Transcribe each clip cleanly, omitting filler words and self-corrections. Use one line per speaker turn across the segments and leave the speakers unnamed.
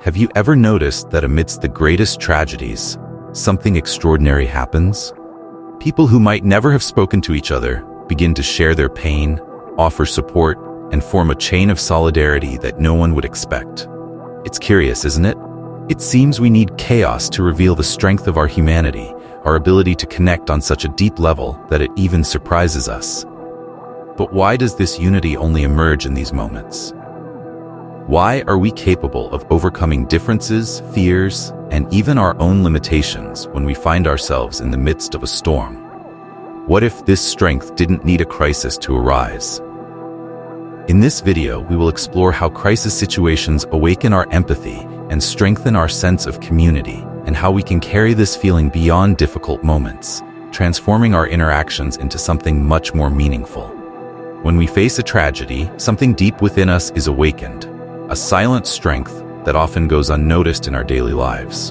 Have you ever noticed that amidst the greatest tragedies, something extraordinary happens? People who might never have spoken to each other begin to share their pain, offer support, and form a chain of solidarity that no one would expect. It's curious, isn't it? It seems we need chaos to reveal the strength of our humanity, our ability to connect on such a deep level that it even surprises us. But why does this unity only emerge in these moments? Why are we capable of overcoming differences, fears, and even our own limitations when we find ourselves in the midst of a storm? What if this strength didn't need a crisis to arise? In this video, we will explore how crisis situations awaken our empathy and strengthen our sense of community, and how we can carry this feeling beyond difficult moments, transforming our interactions into something much more meaningful. When we face a tragedy, something deep within us is awakened, a silent strength that often goes unnoticed in our daily lives.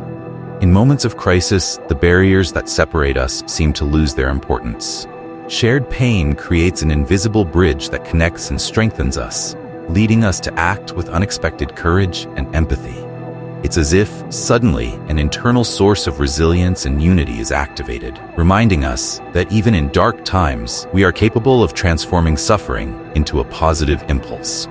In moments of crisis, the barriers that separate us seem to lose their importance. Shared pain creates an invisible bridge that connects and strengthens us, leading us to act with unexpected courage and empathy. It's as if, suddenly, an internal source of resilience and unity is activated, reminding us that even in dark times, we are capable of transforming suffering into a positive impulse.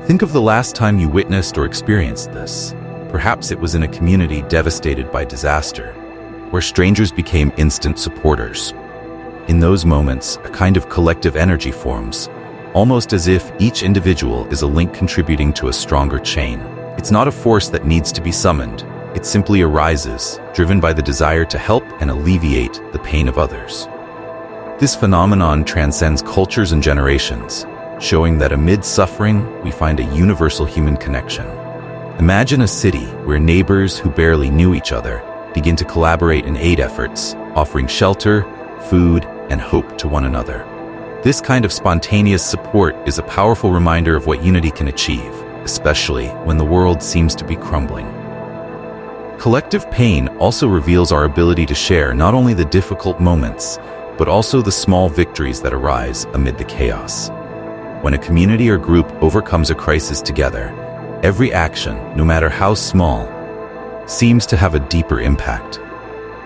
Think of the last time you witnessed or experienced this. Perhaps it was in a community devastated by disaster, where strangers became instant supporters. In those moments, a kind of collective energy forms, almost as if each individual is a link contributing to a stronger chain. It's not a force that needs to be summoned. It simply arises, driven by the desire to help and alleviate the pain of others. This phenomenon transcends cultures and generations, showing that amid suffering, we find a universal human connection. Imagine a city where neighbors who barely knew each other begin to collaborate in aid efforts, offering shelter, food, and hope to one another. This kind of spontaneous support is a powerful reminder of what unity can achieve, especially when the world seems to be crumbling. Collective pain also reveals our ability to share not only the difficult moments, but also the small victories that arise amid the chaos. When a community or group overcomes a crisis together, every action, no matter how small, seems to have a deeper impact.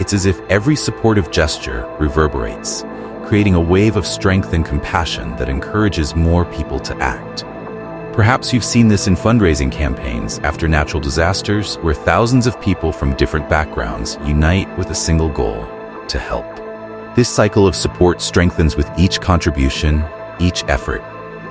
It's as if every supportive gesture reverberates, creating a wave of strength and compassion that encourages more people to act. Perhaps you've seen this in fundraising campaigns after natural disasters, where thousands of people from different backgrounds unite with a single goal: to help. This cycle of support strengthens with each contribution, each effort,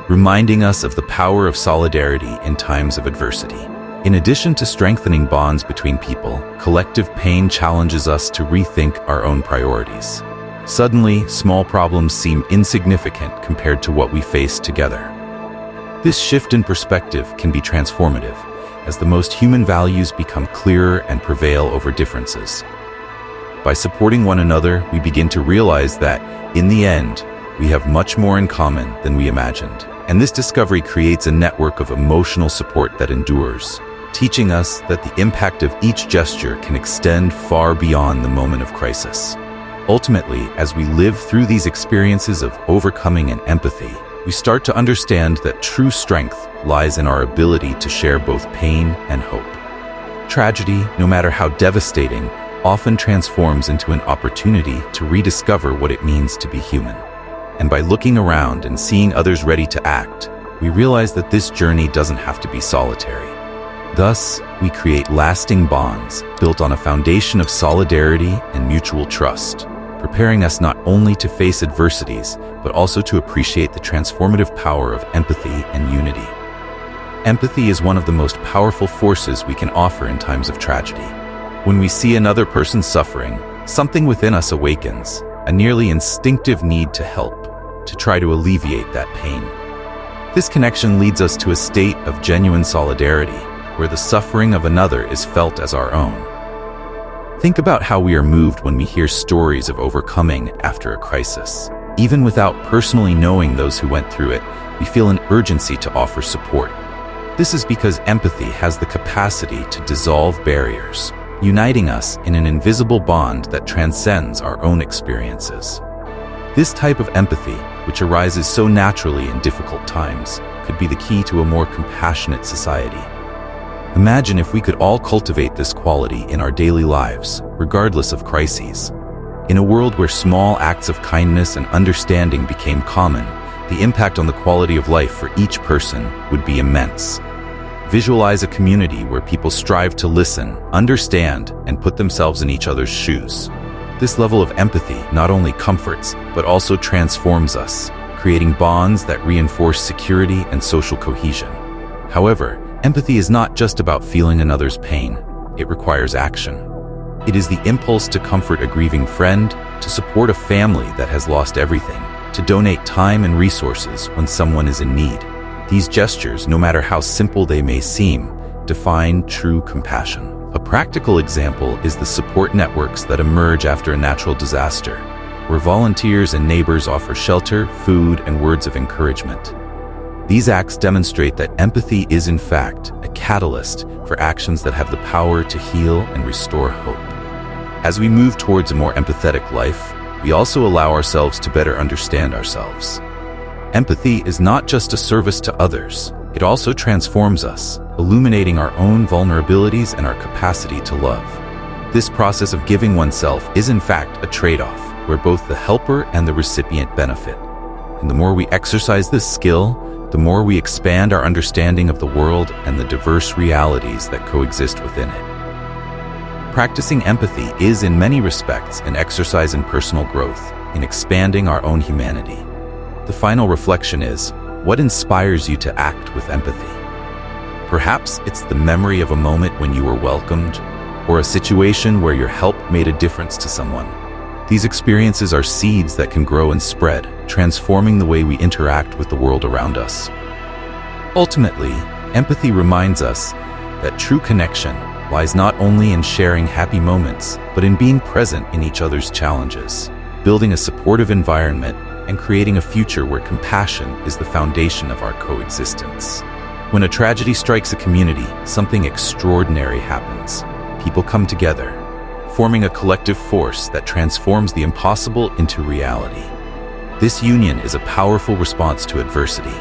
reminding us of the power of solidarity in times of adversity. In addition to strengthening bonds between people, collective pain challenges us to rethink our own priorities. Suddenly, small problems seem insignificant compared to what we face together. This shift in perspective can be transformative, as the most human values become clearer and prevail over differences. By supporting one another, we begin to realize that, in the end, we have much more in common than we imagined. And this discovery creates a network of emotional support that endures, teaching us that the impact of each gesture can extend far beyond the moment of crisis. Ultimately, as we live through these experiences of overcoming and empathy, we start to understand that true strength lies in our ability to share both pain and hope. Tragedy, no matter how devastating, often transforms into an opportunity to rediscover what it means to be human. And by looking around and seeing others ready to act, we realize that this journey doesn't have to be solitary. Thus, we create lasting bonds built on a foundation of solidarity and mutual trust, preparing us not only to face adversities, but also to appreciate the transformative power of empathy and unity. Empathy is one of the most powerful forces we can offer in times of tragedy. When we see another person suffering, something within us awakens, a nearly instinctive need to help, to try to alleviate that pain. This connection leads us to a state of genuine solidarity, where the suffering of another is felt as our own. Think about how we are moved when we hear stories of overcoming after a crisis. Even without personally knowing those who went through it, we feel an urgency to offer support. This is because empathy has the capacity to dissolve barriers, uniting us in an invisible bond that transcends our own experiences. This type of empathy, which arises so naturally in difficult times, could be the key to a more compassionate society. Imagine if we could all cultivate this quality in our daily lives, regardless of crises. In a world where small acts of kindness and understanding became common, the impact on the quality of life for each person would be immense. Visualize a community where people strive to listen, understand, and put themselves in each other's shoes. This level of empathy not only comforts, but also transforms us, creating bonds that reinforce security and social cohesion. However, empathy is not just about feeling another's pain. It requires action. It is the impulse to comfort a grieving friend, to support a family that has lost everything, to donate time and resources when someone is in need. These gestures, no matter how simple they may seem, define true compassion. A practical example is the support networks that emerge after a natural disaster, where volunteers and neighbors offer shelter, food, and words of encouragement. These acts demonstrate that empathy is, in fact, a catalyst for actions that have the power to heal and restore hope. As we move towards a more empathetic life, we also allow ourselves to better understand ourselves. Empathy is not just a service to others, it also transforms us, illuminating our own vulnerabilities and our capacity to love. This process of giving oneself is, in fact, a trade-off, where both the helper and the recipient benefit. And the more we exercise this skill, the more we expand our understanding of the world and the diverse realities that coexist within it. Practicing empathy is, in many respects, an exercise in personal growth, in expanding our own humanity. The final reflection is, what inspires you to act with empathy? Perhaps it's the memory of a moment when you were welcomed, or a situation where your help made a difference to someone. These experiences are seeds that can grow and spread, transforming the way we interact with the world around us. Ultimately, empathy reminds us that true connection lies not only in sharing happy moments, but in being present in each other's challenges, building a supportive environment, and creating a future where compassion is the foundation of our coexistence. When a tragedy strikes a community, something extraordinary happens. People come together, forming a collective force that transforms the impossible into reality. This union is a powerful response to adversity,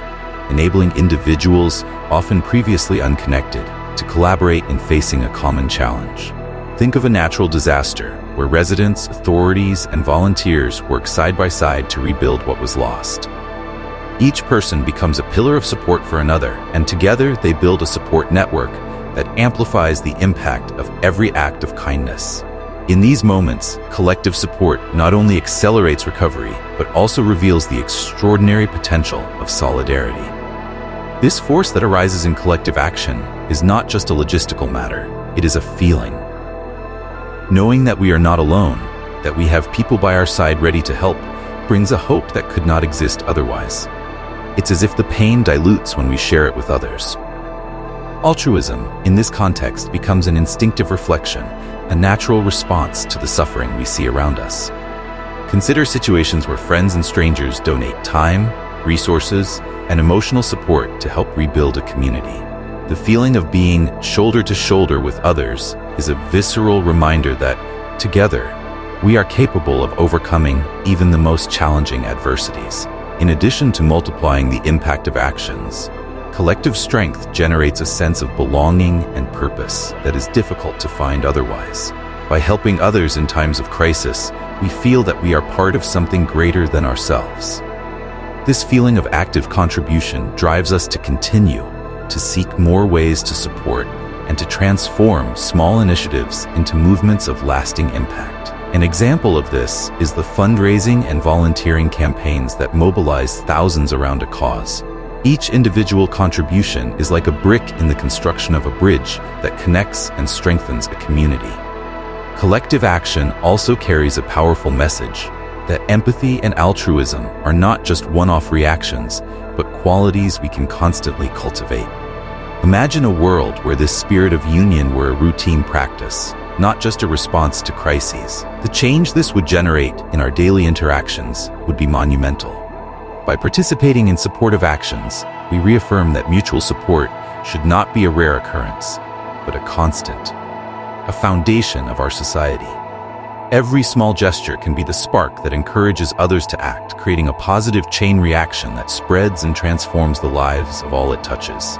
enabling individuals, often previously unconnected, to collaborate in facing a common challenge. Think of a natural disaster, where residents, authorities, and volunteers work side by side to rebuild what was lost. Each person becomes a pillar of support for another, and together they build a support network that amplifies the impact of every act of kindness. In these moments, collective support not only accelerates recovery, but also reveals the extraordinary potential of solidarity. This force that arises in collective action is not just a logistical matter, it is a feeling. Knowing that we are not alone, that we have people by our side ready to help, brings a hope that could not exist otherwise. It's as if the pain dilutes when we share it with others. Altruism, in this context, becomes an instinctive reflection, a natural response to the suffering we see around us. Consider situations where friends and strangers donate time, resources, and emotional support to help rebuild a community. The feeling of being shoulder to shoulder with others is a visceral reminder that, together, we are capable of overcoming even the most challenging adversities. In addition to multiplying the impact of actions, collective strength generates a sense of belonging and purpose that is difficult to find otherwise. By helping others in times of crisis, we feel that we are part of something greater than ourselves. This feeling of active contribution drives us to continue, to seek more ways to support, and to transform small initiatives into movements of lasting impact. An example of this is the fundraising and volunteering campaigns that mobilize thousands around a cause. Each individual contribution is like a brick in the construction of a bridge that connects and strengthens a community. Collective action also carries a powerful message that empathy and altruism are not just one-off reactions, but qualities we can constantly cultivate. Imagine a world where this spirit of union were a routine practice, not just a response to crises. The change this would generate in our daily interactions would be monumental. By participating in supportive actions, we reaffirm that mutual support should not be a rare occurrence, but a constant, a foundation of our society. Every small gesture can be the spark that encourages others to act, creating a positive chain reaction that spreads and transforms the lives of all it touches.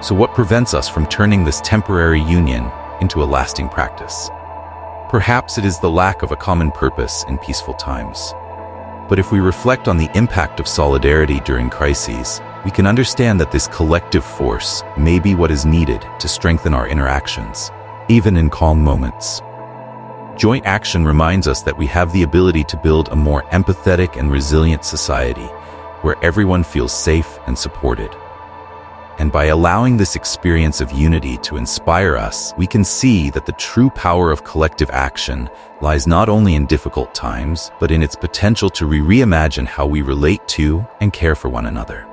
So what prevents us from turning this temporary union into a lasting practice? Perhaps it is the lack of a common purpose in peaceful times. But if we reflect on the impact of solidarity during crises, we can understand that this collective force may be what is needed to strengthen our interactions, even in calm moments. Joint action reminds us that we have the ability to build a more empathetic and resilient society, where everyone feels safe and supported. And by allowing this experience of unity to inspire us, we can see that the true power of collective action lies not only in difficult times, but in its potential to reimagine how we relate to and care for one another.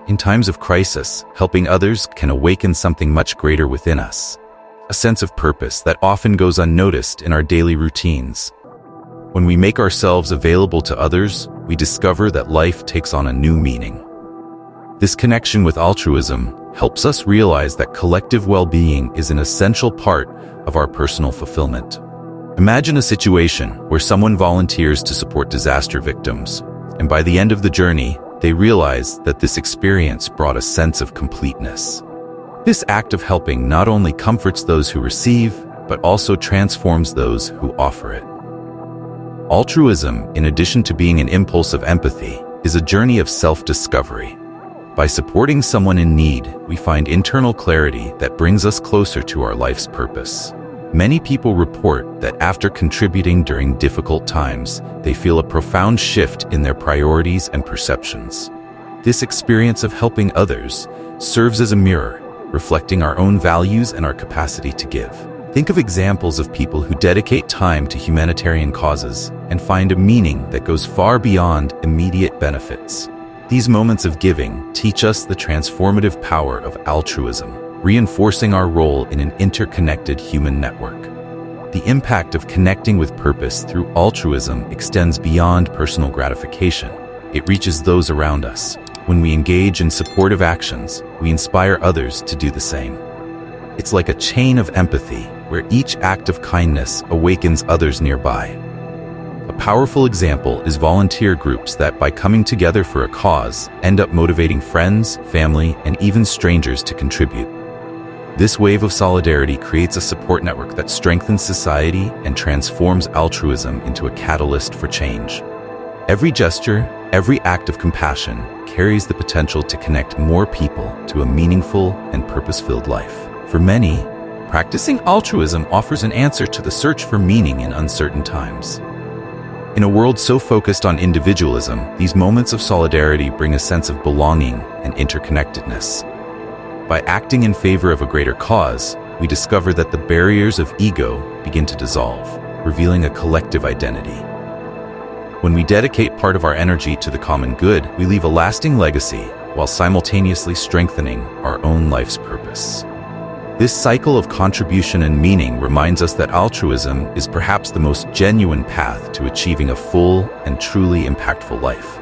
In times of crisis, helping others can awaken something much greater within us, a sense of purpose that often goes unnoticed in our daily routines. When we make ourselves available to others, we discover that life takes on a new meaning. This connection with altruism helps us realize that collective well-being is an essential part of our personal fulfillment. Imagine a situation where someone volunteers to support disaster victims, and by the end of the journey, they realize that this experience brought a sense of completeness. This act of helping not only comforts those who receive, but also transforms those who offer it. Altruism, in addition to being an impulse of empathy, is a journey of self-discovery. By supporting someone in need, we find internal clarity that brings us closer to our life's purpose. Many people report that after contributing during difficult times, they feel a profound shift in their priorities and perceptions. This experience of helping others serves as a mirror, reflecting our own values and our capacity to give. Think of examples of people who dedicate time to humanitarian causes and find a meaning that goes far beyond immediate benefits. These moments of giving teach us the transformative power of altruism, reinforcing our role in an interconnected human network. The impact of connecting with purpose through altruism extends beyond personal gratification. It reaches those around us. When we engage in supportive actions, we inspire others to do the same. It's like a chain of empathy, where each act of kindness awakens others nearby. A powerful example is volunteer groups that, by coming together for a cause, end up motivating friends, family, and even strangers to contribute. This wave of solidarity creates a support network that strengthens society and transforms altruism into a catalyst for change. Every gesture, every act of compassion carries the potential to connect more people to a meaningful and purpose-filled life. For many, practicing altruism offers an answer to the search for meaning in uncertain times. In a world so focused on individualism, these moments of solidarity bring a sense of belonging and interconnectedness. By acting in favor of a greater cause, we discover that the barriers of ego begin to dissolve, revealing a collective identity. When we dedicate part of our energy to the common good, we leave a lasting legacy while simultaneously strengthening our own life's purpose. This cycle of contribution and meaning reminds us that altruism is perhaps the most genuine path to achieving a full and truly impactful life.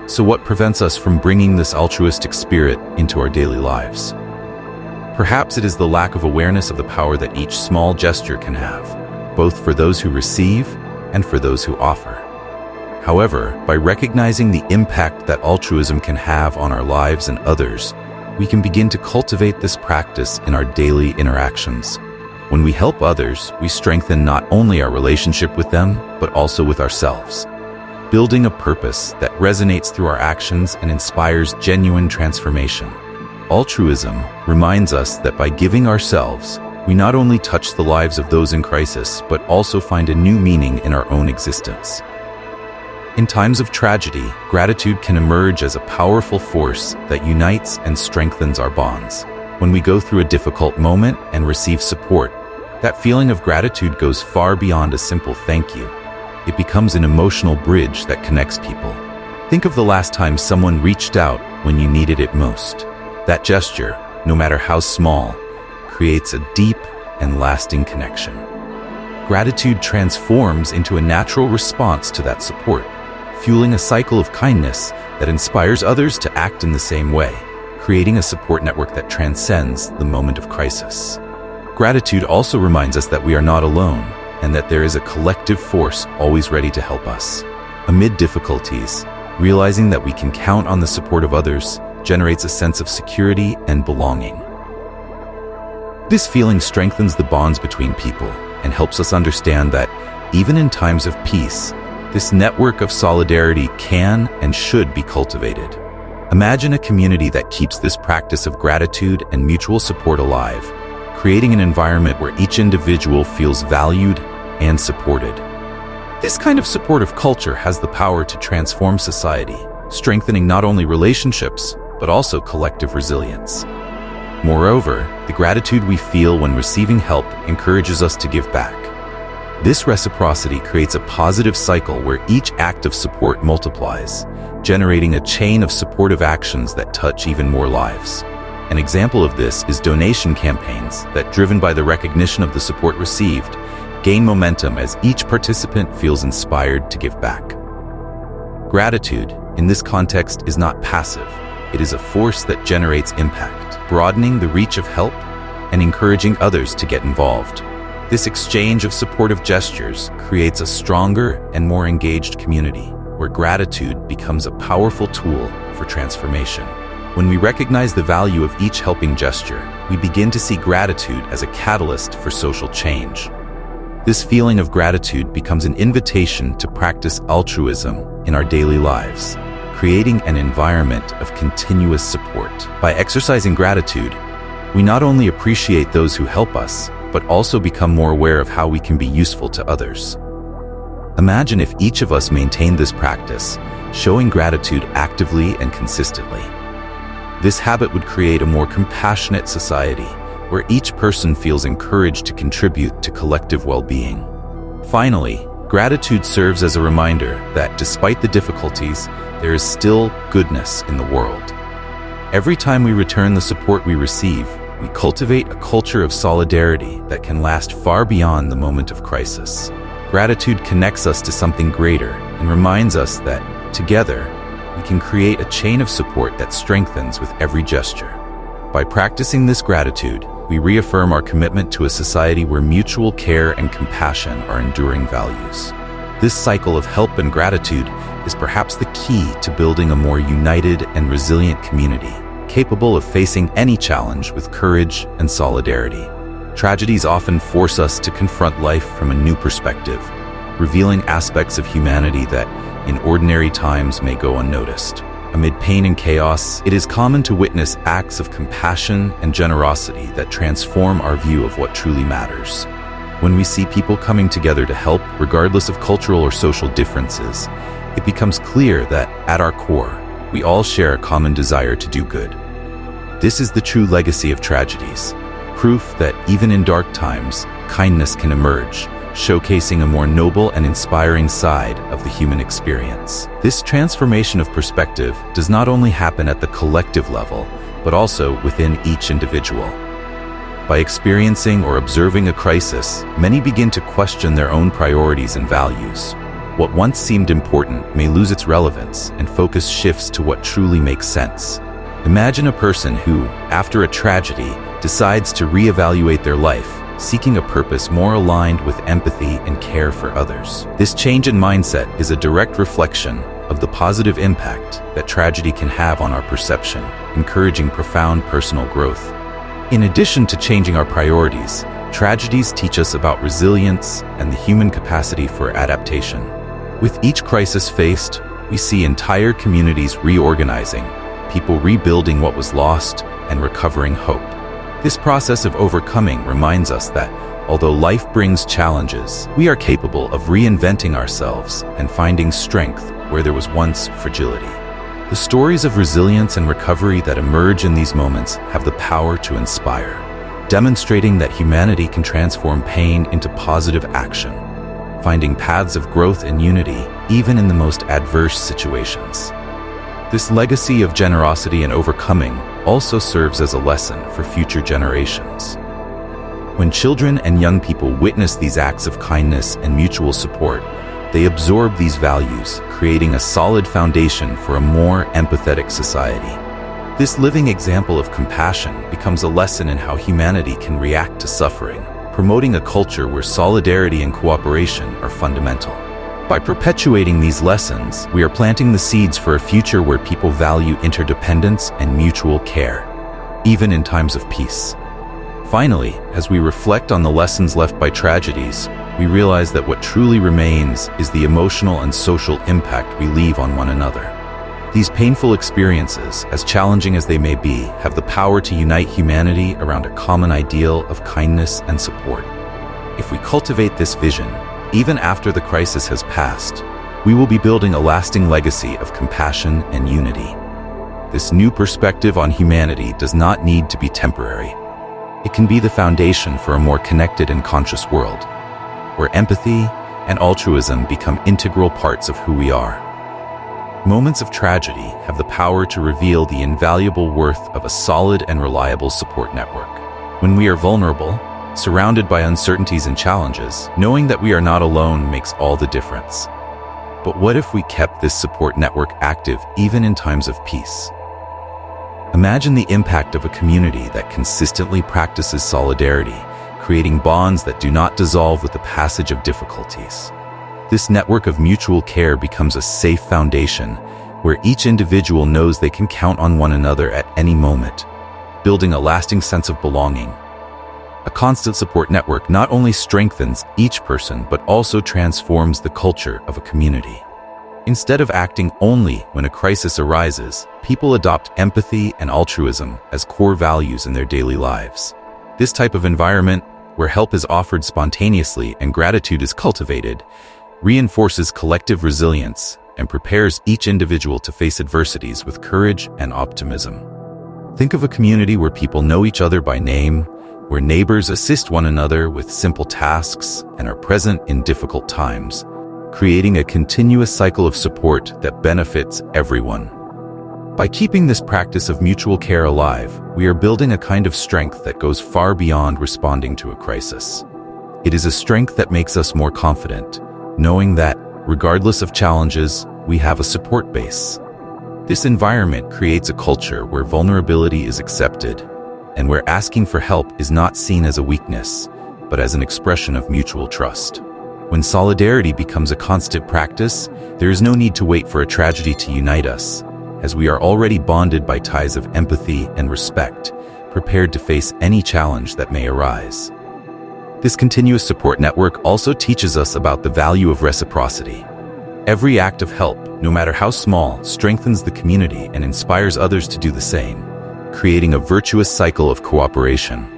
So what prevents us from bringing this altruistic spirit into our daily lives? Perhaps it is the lack of awareness of the power that each small gesture can have, both for those who receive and for those who offer. However, by recognizing the impact that altruism can have on our lives and others, we can begin to cultivate this practice in our daily interactions. When we help others, we strengthen not only our relationship with them, but also with ourselves, building a purpose that resonates through our actions and inspires genuine transformation. Altruism reminds us that by giving ourselves, we not only touch the lives of those in crisis, but also find a new meaning in our own existence. In times of tragedy, gratitude can emerge as a powerful force that unites and strengthens our bonds. When we go through a difficult moment and receive support, that feeling of gratitude goes far beyond a simple thank you. It becomes an emotional bridge that connects people. Think of the last time someone reached out when you needed it most. That gesture, no matter how small, creates a deep and lasting connection. Gratitude transforms into a natural response to that support, fueling a cycle of kindness that inspires others to act in the same way, creating a support network that transcends the moment of crisis. Gratitude also reminds us that we are not alone, and that there is a collective force always ready to help us. Amid difficulties, realizing that we can count on the support of others generates a sense of security and belonging. This feeling strengthens the bonds between people and helps us understand that, even in times of peace, this network of solidarity can and should be cultivated. Imagine a community that keeps this practice of gratitude and mutual support alive, creating an environment where each individual feels valued and supported. This kind of supportive culture has the power to transform society, strengthening not only relationships, but also collective resilience. Moreover, the gratitude we feel when receiving help encourages us to give back. This reciprocity creates a positive cycle where each act of support multiplies, generating a chain of supportive actions that touch even more lives. An example of this is donation campaigns that, driven by the recognition of the support received, gain momentum as each participant feels inspired to give back. Gratitude, in this context, is not passive. It is a force that generates impact, broadening the reach of help and encouraging others to get involved. This exchange of supportive gestures creates a stronger and more engaged community, where gratitude becomes a powerful tool for transformation. When we recognize the value of each helping gesture, we begin to see gratitude as a catalyst for social change. This feeling of gratitude becomes an invitation to practice altruism in our daily lives, creating an environment of continuous support. By exercising gratitude, we not only appreciate those who help us, but also become more aware of how we can be useful to others. Imagine if each of us maintained this practice, showing gratitude actively and consistently. This habit would create a more compassionate society, where each person feels encouraged to contribute to collective well-being. Finally, gratitude serves as a reminder that despite the difficulties, there is still goodness in the world. Every time we return the support we receive, we cultivate a culture of solidarity that can last far beyond the moment of crisis. Gratitude connects us to something greater and reminds us that, together, we can create a chain of support that strengthens with every gesture. By practicing this gratitude, we reaffirm our commitment to a society where mutual care and compassion are enduring values. This cycle of help and gratitude is perhaps the key to building a more united and resilient community, capable of facing any challenge with courage and solidarity. Tragedies often force us to confront life from a new perspective, revealing aspects of humanity that, in ordinary times, may go unnoticed. Amid pain and chaos, it is common to witness acts of compassion and generosity that transform our view of what truly matters. When we see people coming together to help, regardless of cultural or social differences, it becomes clear that, at our core, we all share a common desire to do good. This is the true legacy of tragedies, proof that even in dark times, kindness can emerge, showcasing a more noble and inspiring side of the human experience. This transformation of perspective does not only happen at the collective level, but also within each individual. By experiencing or observing a crisis, many begin to question their own priorities and values. What once seemed important may lose its relevance, and focus shifts to what truly makes sense. Imagine a person who, after a tragedy, decides to reevaluate their life, seeking a purpose more aligned with empathy and care for others. This change in mindset is a direct reflection of the positive impact that tragedy can have on our perception, encouraging profound personal growth. In addition to changing our priorities, tragedies teach us about resilience and the human capacity for adaptation. With each crisis faced, we see entire communities reorganizing, people rebuilding what was lost, and recovering hope. This process of overcoming reminds us that, although life brings challenges, we are capable of reinventing ourselves and finding strength where there was once fragility. The stories of resilience and recovery that emerge in these moments have the power to inspire, demonstrating that humanity can transform pain into positive action, finding paths of growth and unity even in the most adverse situations. This legacy of generosity and overcoming also serves as a lesson for future generations. When children and young people witness these acts of kindness and mutual support, they absorb these values, creating a solid foundation for a more empathetic society. This living example of compassion becomes a lesson in how humanity can react to suffering, promoting a culture where solidarity and cooperation are fundamental. By perpetuating these lessons, we are planting the seeds for a future where people value interdependence and mutual care, even in times of peace. Finally, as we reflect on the lessons left by tragedies, we realize that what truly remains is the emotional and social impact we leave on one another. These painful experiences, as challenging as they may be, have the power to unite humanity around a common ideal of kindness and support. If we cultivate this vision, even after the crisis has passed, we will be building a lasting legacy of compassion and unity. This new perspective on humanity does not need to be temporary. It can be the foundation for a more connected and conscious world, where empathy and altruism become integral parts of who we are. Moments of tragedy have the power to reveal the invaluable worth of a solid and reliable support network. When we are vulnerable, surrounded by uncertainties and challenges, knowing that we are not alone makes all the difference. But what if we kept this support network active even in times of peace? Imagine the impact of a community that consistently practices solidarity, creating bonds that do not dissolve with the passage of difficulties. This network of mutual care becomes a safe foundation where each individual knows they can count on one another at any moment, building a lasting sense of belonging. A constant support network not only strengthens each person but also transforms the culture of a community. Instead of acting only when a crisis arises, people adopt empathy and altruism as core values in their daily lives. This type of environment, where help is offered spontaneously and gratitude is cultivated, reinforces collective resilience and prepares each individual to face adversities with courage and optimism. Think of a community where people know each other by name, where neighbors assist one another with simple tasks and are present in difficult times, creating a continuous cycle of support that benefits everyone. By keeping this practice of mutual care alive, we are building a kind of strength that goes far beyond responding to a crisis. It is a strength that makes us more confident, knowing that, regardless of challenges, we have a support base. This environment creates a culture where vulnerability is accepted, and where asking for help is not seen as a weakness, but as an expression of mutual trust. When solidarity becomes a constant practice, there is no need to wait for a tragedy to unite us, as we are already bonded by ties of empathy and respect, prepared to face any challenge that may arise. This continuous support network also teaches us about the value of reciprocity. Every act of help, no matter how small, strengthens the community and inspires others to do the same, creating a virtuous cycle of cooperation.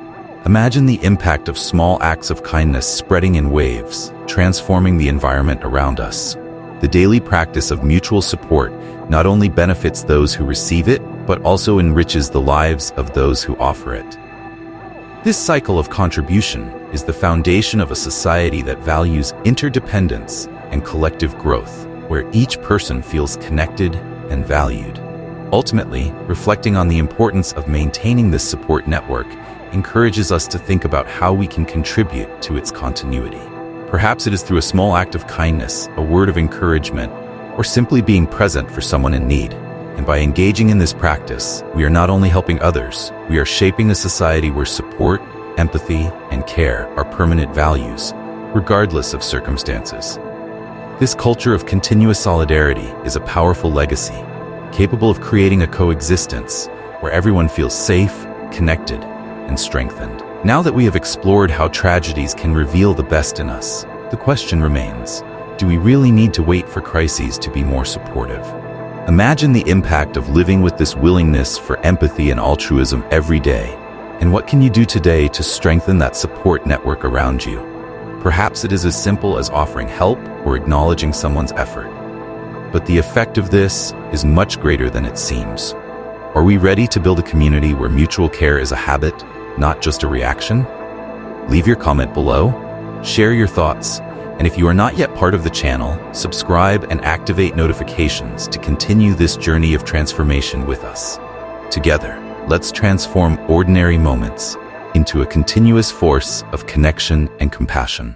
Imagine the impact of small acts of kindness spreading in waves, transforming the environment around us. The daily practice of mutual support not only benefits those who receive it, but also enriches the lives of those who offer it. This cycle of contribution is the foundation of a society that values interdependence and collective growth, where each person feels connected and valued. Ultimately, reflecting on the importance of maintaining this support network encourages us to think about how we can contribute to its continuity. Perhaps it is through a small act of kindness, a word of encouragement, or simply being present for someone in need. And by engaging in this practice, we are not only helping others, we are shaping a society where support, empathy, and care are permanent values, regardless of circumstances. This culture of continuous solidarity is a powerful legacy, capable of creating a coexistence where everyone feels safe, connected, and strengthened. Now that we have explored how tragedies can reveal the best in us, the question remains, do we really need to wait for crises to be more supportive? Imagine the impact of living with this willingness for empathy and altruism every day. And what can you do today to strengthen that support network around you? Perhaps it is as simple as offering help or acknowledging someone's effort. But the effect of this is much greater than it seems. Are we ready to build a community where mutual care is a habit, not just a reaction? Leave your comment below, share your thoughts, and if you are not yet part of the channel, subscribe and activate notifications to continue this journey of transformation with us. Together, let's transform ordinary moments into a continuous force of connection and compassion.